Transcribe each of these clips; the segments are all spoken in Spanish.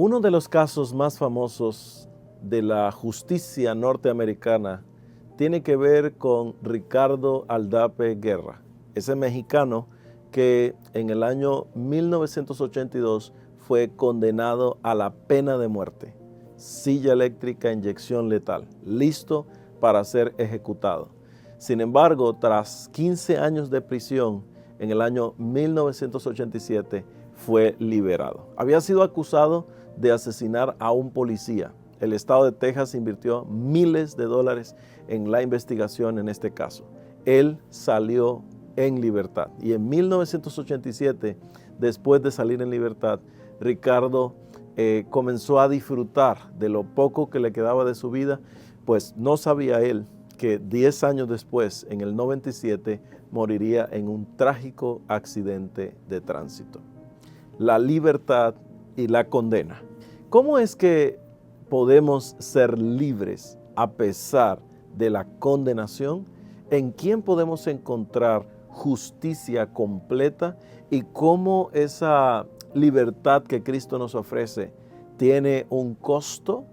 Uno de los casos más famosos de la justicia norteamericana tiene que ver con Ricardo Aldape Guerra, ese mexicano que en el año 1982 fue condenado a la pena de muerte, silla eléctrica, inyección letal, listo para ser ejecutado. Sin embargo, tras 15 años de prisión, en el año 1987 fue liberado. Había sido acusado de asesinar a un policía. El estado de Texas invirtió miles de dólares en la investigación en este caso. Él salió en libertad y en 1987, después de salir en libertad, Ricardo comenzó a disfrutar de lo poco que le quedaba de su vida, pues no sabía él que 10 años después, en el 97, moriría en un trágico accidente de tránsito. La libertad y la condena. ¿Cómo es que podemos ser libres a pesar de la condenación? ¿En quién podemos encontrar justicia completa? ¿Y cómo esa libertad que Cristo nos ofrece tiene un costo?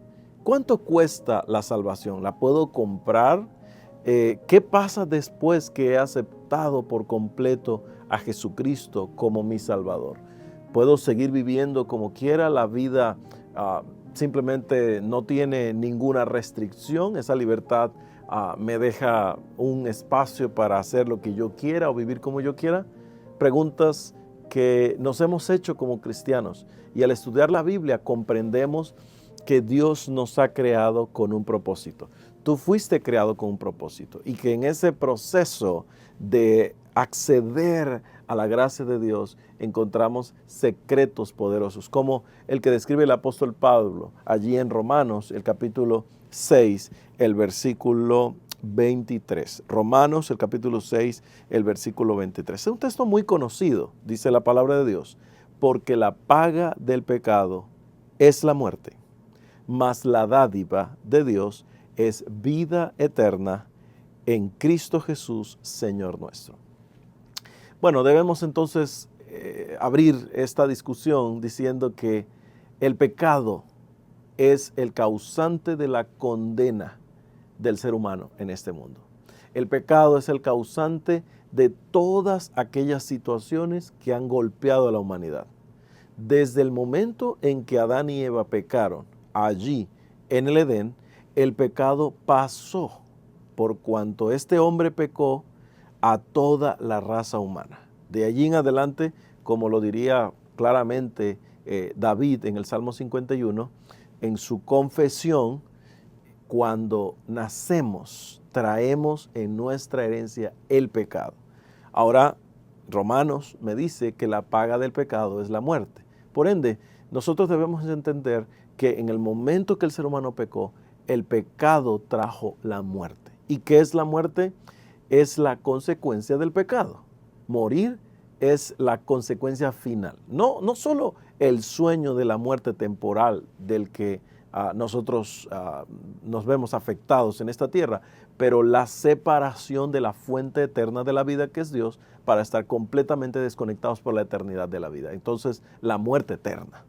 ¿Cuánto cuesta la salvación? ¿La puedo comprar? ¿Qué pasa después que he aceptado por completo a Jesucristo como mi Salvador? ¿Puedo seguir viviendo como quiera? La vida simplemente no tiene ninguna restricción. Esa libertad me deja un espacio para hacer lo que yo quiera o vivir como yo quiera. Preguntas que nos hemos hecho como cristianos. Y al estudiar la Biblia comprendemos que Dios nos ha creado con un propósito. Tú fuiste creado con un propósito y que en ese proceso de acceder a la gracia de Dios encontramos secretos poderosos, como el que describe el apóstol Pablo allí en Romanos, el capítulo 6, el versículo 23. Romanos, el capítulo 6, el versículo 23. Es un texto muy conocido, dice la palabra de Dios, porque la paga del pecado es la muerte, mas la dádiva de Dios es vida eterna en Cristo Jesús, Señor nuestro. Bueno, debemos entonces abrir esta discusión diciendo que el pecado es el causante de la condena del ser humano en este mundo. El pecado es el causante de todas aquellas situaciones que han golpeado a la humanidad. Desde el momento en que Adán y Eva pecaron, allí en el Edén, el pecado pasó por cuanto este hombre pecó a toda la raza humana. De allí en adelante, como lo diría claramente David en el Salmo 51, en su confesión, cuando nacemos, traemos en nuestra herencia el pecado. Ahora, Romanos me dice que la paga del pecado es la muerte. Por ende, nosotros debemos entender que en el momento que el ser humano pecó, el pecado trajo la muerte. ¿Y qué es la muerte? Es la consecuencia del pecado. Morir es la consecuencia final. No solo el sueño de la muerte temporal del que nosotros nos vemos afectados en esta tierra, pero la separación de la fuente eterna de la vida que es Dios para estar completamente desconectados por la eternidad de la vida. Entonces, la muerte eterna.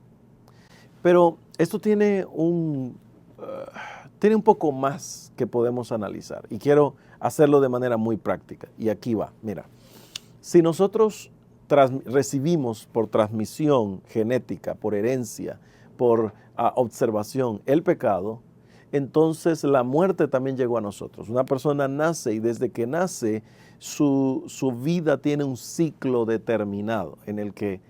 Pero esto tiene un poco más que podemos analizar y quiero hacerlo de manera muy práctica. Y aquí va, mira, si nosotros recibimos por transmisión genética, por herencia, por observación el pecado, entonces la muerte también llegó a nosotros. Una persona nace y desde que nace su vida tiene un ciclo determinado en el que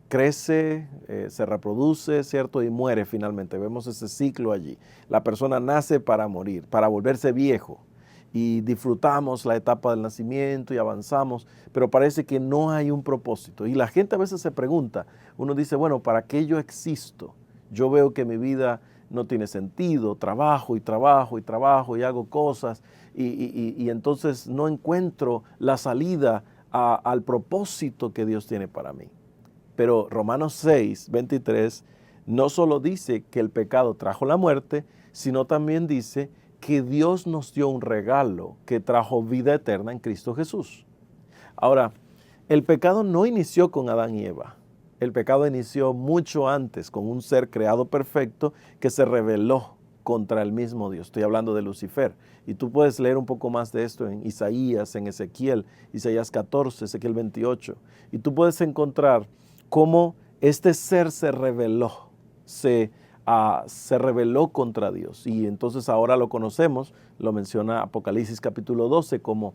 crece, se reproduce, ¿cierto? Y muere finalmente. Vemos ese ciclo allí. La persona nace para morir, para volverse viejo. Y disfrutamos la etapa del nacimiento y avanzamos, pero parece que no hay un propósito. Y la gente a veces se pregunta, uno dice, bueno, ¿para qué yo existo? Yo veo que mi vida no tiene sentido, trabajo y trabajo y trabajo y hago cosas y entonces no encuentro la salida al propósito que Dios tiene para mí. Pero Romanos 6, 23 no solo dice que el pecado trajo la muerte, sino también dice que Dios nos dio un regalo que trajo vida eterna en Cristo Jesús. Ahora, el pecado no inició con Adán y Eva. El pecado inició mucho antes con un ser creado perfecto que se rebeló contra el mismo Dios. Estoy hablando de Lucifer. Y tú puedes leer un poco más de esto en Isaías, en Ezequiel, Isaías 14, Ezequiel 28. Y tú puedes encontrar cómo este ser se rebeló, se rebeló contra Dios. Y entonces ahora lo conocemos, lo menciona Apocalipsis capítulo 12 como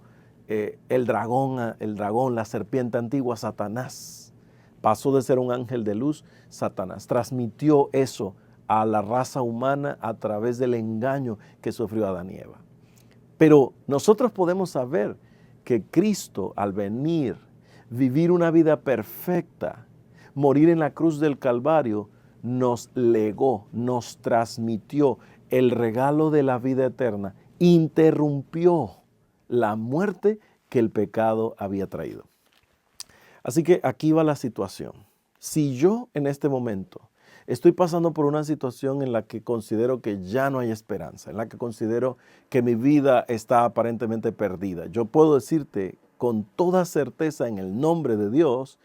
el dragón, la serpiente antigua, Satanás. Pasó de ser un ángel de luz, Satanás transmitió eso a la raza humana a través del engaño que sufrió Adán y Eva. Pero nosotros podemos saber que Cristo, al venir, vivir una vida perfecta, morir en la cruz del Calvario, nos legó, nos transmitió el regalo de la vida eterna, interrumpió la muerte que el pecado había traído. Así que aquí va la situación. Si yo en este momento estoy pasando por una situación en la que considero que ya no hay esperanza, en la que considero que mi vida está aparentemente perdida, yo puedo decirte con toda certeza en el nombre de Dios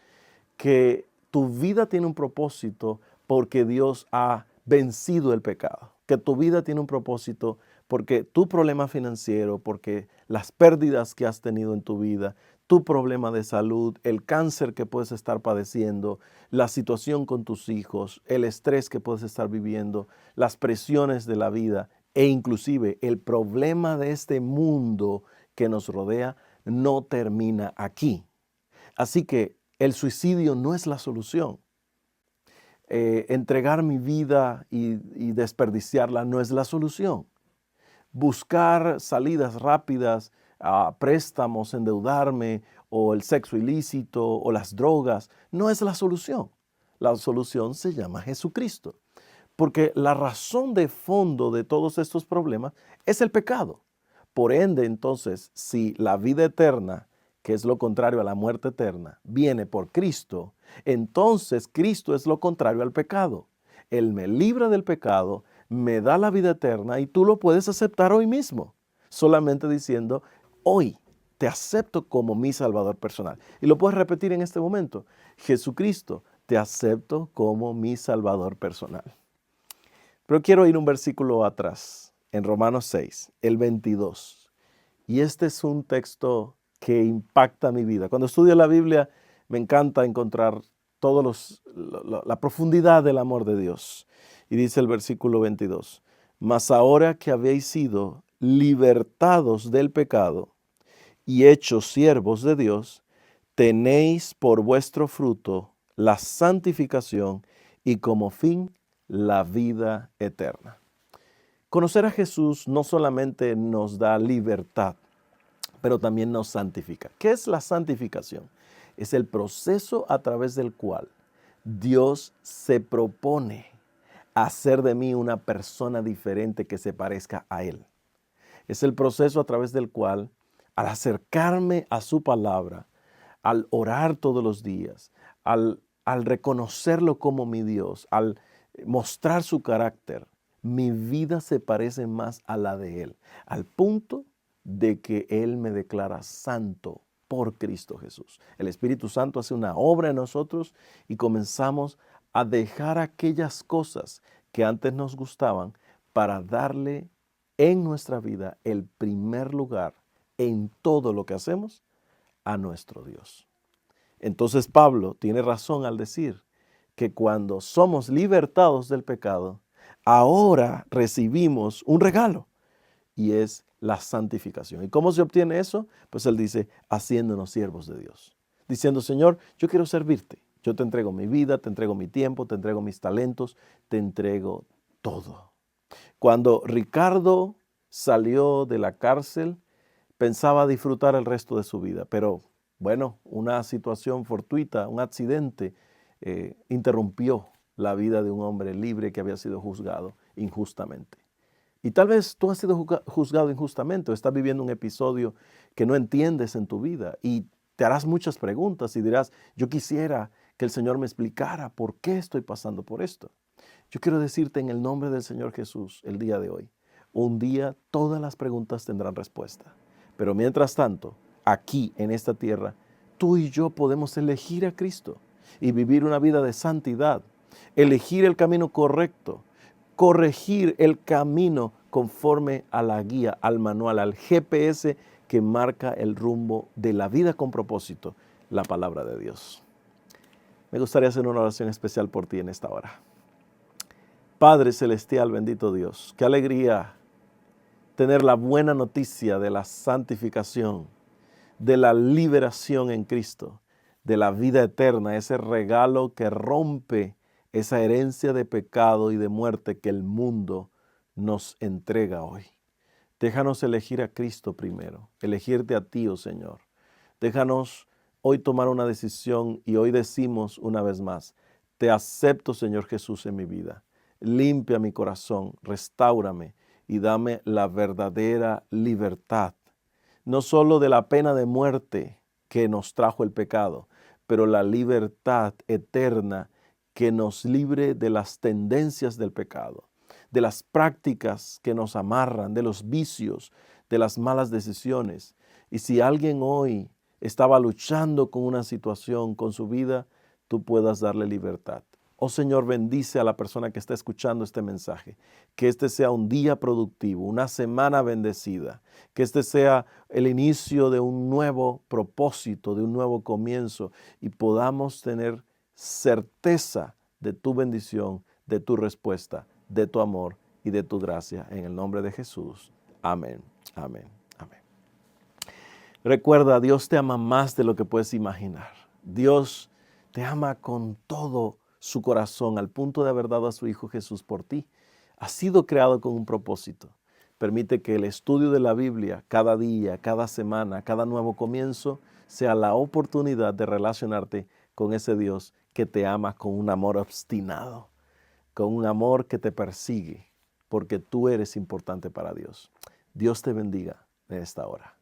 que tu vida tiene un propósito porque Dios ha vencido el pecado, que tu vida tiene un propósito porque tu problema financiero, porque las pérdidas que has tenido en tu vida, tu problema de salud, el cáncer que puedes estar padeciendo, la situación con tus hijos, el estrés que puedes estar viviendo, las presiones de la vida e inclusive el problema de este mundo que nos rodea no termina aquí. Así que el suicidio no es la solución. Entregar mi vida y desperdiciarla no es la solución. Buscar salidas rápidas, préstamos, endeudarme, o el sexo ilícito, o las drogas, no es la solución. La solución se llama Jesucristo. Porque la razón de fondo de todos estos problemas es el pecado. Por ende, entonces, si la vida eterna, que es lo contrario a la muerte eterna, viene por Cristo, entonces Cristo es lo contrario al pecado. Él me libra del pecado, me da la vida eterna y tú lo puedes aceptar hoy mismo, solamente diciendo, hoy te acepto como mi Salvador personal. Y lo puedes repetir en este momento, Jesucristo, te acepto como mi Salvador personal. Pero quiero ir un versículo atrás, en Romanos 6, el 22. Y este es un texto que impacta mi vida. Cuando estudio la Biblia, me encanta encontrar la profundidad del amor de Dios. Y dice el versículo 22, mas ahora que habéis sido libertados del pecado y hechos siervos de Dios, tenéis por vuestro fruto la santificación y como fin la vida eterna. Conocer a Jesús no solamente nos da libertad, pero también nos santifica. ¿Qué es la santificación? Es el proceso a través del cual Dios se propone hacer de mí una persona diferente que se parezca a Él. Es el proceso a través del cual, al acercarme a su palabra, al orar todos los días, al reconocerlo como mi Dios, al mostrar su carácter, mi vida se parece más a la de Él, al punto de que Él me declara santo por Cristo Jesús. El Espíritu Santo hace una obra en nosotros y comenzamos a dejar aquellas cosas que antes nos gustaban para darle en nuestra vida el primer lugar en todo lo que hacemos a nuestro Dios. Entonces Pablo tiene razón al decir que cuando somos libertados del pecado, ahora recibimos un regalo y es la santificación. ¿Y cómo se obtiene eso? Pues él dice, haciéndonos siervos de Dios. Diciendo, Señor, yo quiero servirte. Yo te entrego mi vida, te entrego mi tiempo, te entrego mis talentos, te entrego todo. Cuando Ricardo salió de la cárcel, pensaba disfrutar el resto de su vida, pero bueno, una situación fortuita, un accidente, interrumpió la vida de un hombre libre que había sido juzgado injustamente. Y tal vez tú has sido juzgado injustamente o estás viviendo un episodio que no entiendes en tu vida y te harás muchas preguntas y dirás, yo quisiera que el Señor me explicara por qué estoy pasando por esto. Yo quiero decirte en el nombre del Señor Jesús el día de hoy, un día todas las preguntas tendrán respuesta. Pero mientras tanto, aquí en esta tierra, tú y yo podemos elegir a Cristo. y vivir una vida de santidad, elegir el camino correcto, corregir el camino conforme a la guía, al manual, al GPS que marca el rumbo de la vida con propósito, la palabra de Dios. Me gustaría hacer una oración especial por ti en esta hora. Padre celestial, bendito Dios, qué alegría tener la buena noticia de la santificación, de la liberación en Cristo, de la vida eterna, ese regalo que rompe esa herencia de pecado y de muerte que el mundo nos entrega hoy. Déjanos elegir a Cristo primero, elegirte a ti, oh Señor. Déjanos hoy tomar una decisión y hoy decimos una vez más, te acepto, Señor Jesús, en mi vida. Limpia mi corazón, restáurame y dame la verdadera libertad. No solo de la pena de muerte que nos trajo el pecado, pero la libertad eterna que nos libre de las tendencias del pecado, de las prácticas que nos amarran, de los vicios, de las malas decisiones. Y si alguien hoy estaba luchando con una situación, con su vida, tú puedas darle libertad. Oh Señor, bendice a la persona que está escuchando este mensaje. Que este sea un día productivo, una semana bendecida. Que este sea el inicio de un nuevo propósito, de un nuevo comienzo y podamos tener certeza de tu bendición, de tu respuesta, de tu amor y de tu gracia. En el nombre de Jesús. Amén, amén, amén. Recuerda, Dios te ama más de lo que puedes imaginar. Dios te ama con todo su corazón, al punto de haber dado a su Hijo Jesús por ti. Has sido creado con un propósito. Permite que el estudio de la Biblia cada día, cada semana, cada nuevo comienzo sea la oportunidad de relacionarte con ese Dios que te ama con un amor obstinado, con un amor que te persigue, porque tú eres importante para Dios. Dios te bendiga en esta hora.